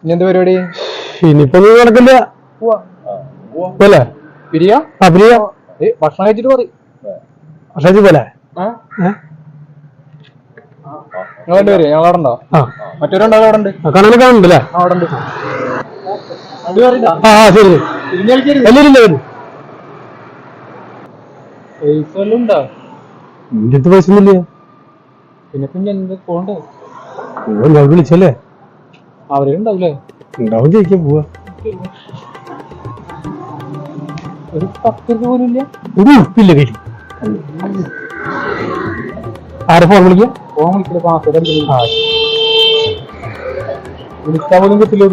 ഇനി എന്ത് പരിപാടി? ഇനിയിപ്പോ നടക്കില്ല പോലെ പിരിയ പ്രിയ ഭക്ഷണം കഴിച്ചിട്ട് മതി. ഭക്ഷണം പോലെ നിങ്ങളെ വരും ഞങ്ങളവിടെ ഉണ്ടോ? മറ്റൊരുണ്ടോ? അവിടെ ഉണ്ട് കണക്ക് കാണുന്നുണ്ടല്ലേ? അവിടെ ഉണ്ട്. ശരി എല്ലാവരും വരും. പൈസ വല്ലതും ഉണ്ടോ? എന്റെ അടുത്ത് പൈസ ഒന്നുമില്ല. പിന്നെ പിന്നെ എന്ത് പോണ്ടേ? ഞാൻ വിളിച്ചല്ലേ? അവരുണ്ടാവില്ലേ? ഉണ്ടാവും ചോദിക്കാൻ പോവാ. ഒരു 10 രൂപ പോലും ഇല്ല. ഒരു ഉറപ്പില്ല കയ്യിൽ. ആരെ ഫോൺ വിളിക്കാം? ഫോൺ വിളിക്കില്ല. പാസ്വേഡ് വിളിക്കാൻ പോലും കിട്ടില്ല.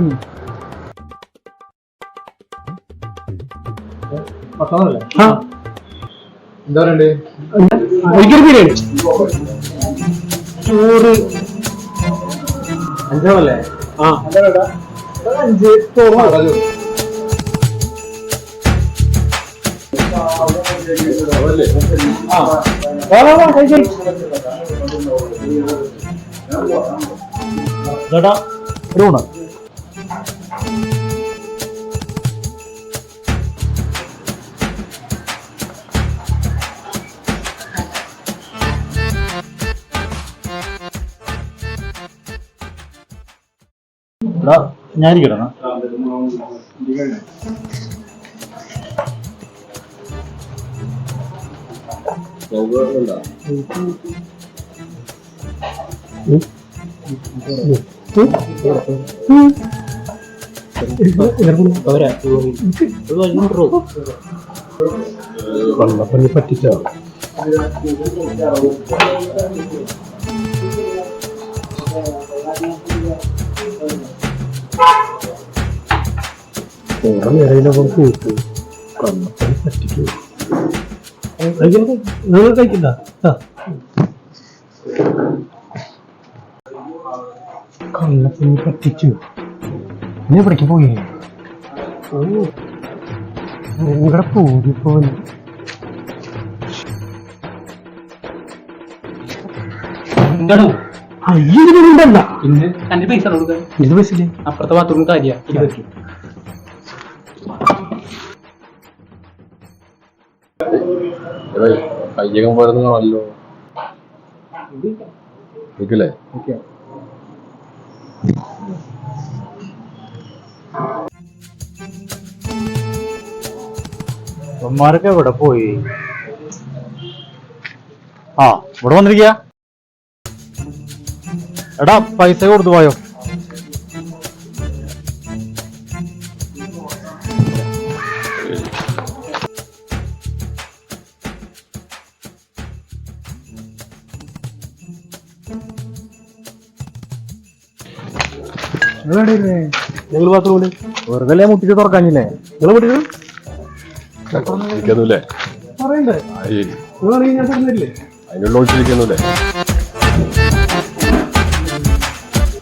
എന്താ പറയണ്ടേ? ഒരിക്കലും ബിരിയാണി ചോറ് 5 അല്ലേ? 5 ചോറ് ഞാനിരിക്കണം. കൊള്ളപ്പണി പറ്റിച്ചോ? നിറയിലൊക്കെ കൂട്ടു കൊള്ളപ്പണി പറ്റിക്കോ? നിങ്ങൾ കഴിക്കണ്ട. കൊള്ളപ്പണി പറ്റിച്ചു. നീ എവിടേക്ക് പോയി? നിങ്ങളുടെ പോയിപ്പോലെ അയ്യല്ല. ഇന്ന് തന്റെ പൈസ കൊടുക്കാൻ ഇത് പൈസല്ലേ? അപ്പുറത്തെ ബാത്റൂമിൽ കാര്യ കയ്യകം പോരുന്നതാണല്ലോ. നിക്കല്ലേ? അമ്മമാരൊക്കെ ഇവിടെ പോയി. ഇവിടെ വന്നിരിക്ക. എടാ പൈസ കൊടുത്തു പോയോ? നിങ്ങൾ ബാത്റൂമില് വെറുതെ മുട്ടിച്ച് തുറക്കാഞ്ഞില്ലേ? നിങ്ങൾ മുട്ടിക്കണം ഇരിക്കുന്നില്ലേ? പറയണ്ടേ? അതിനുള്ള ഒഴിച്ചിരിക്കുന്നില്ലേ?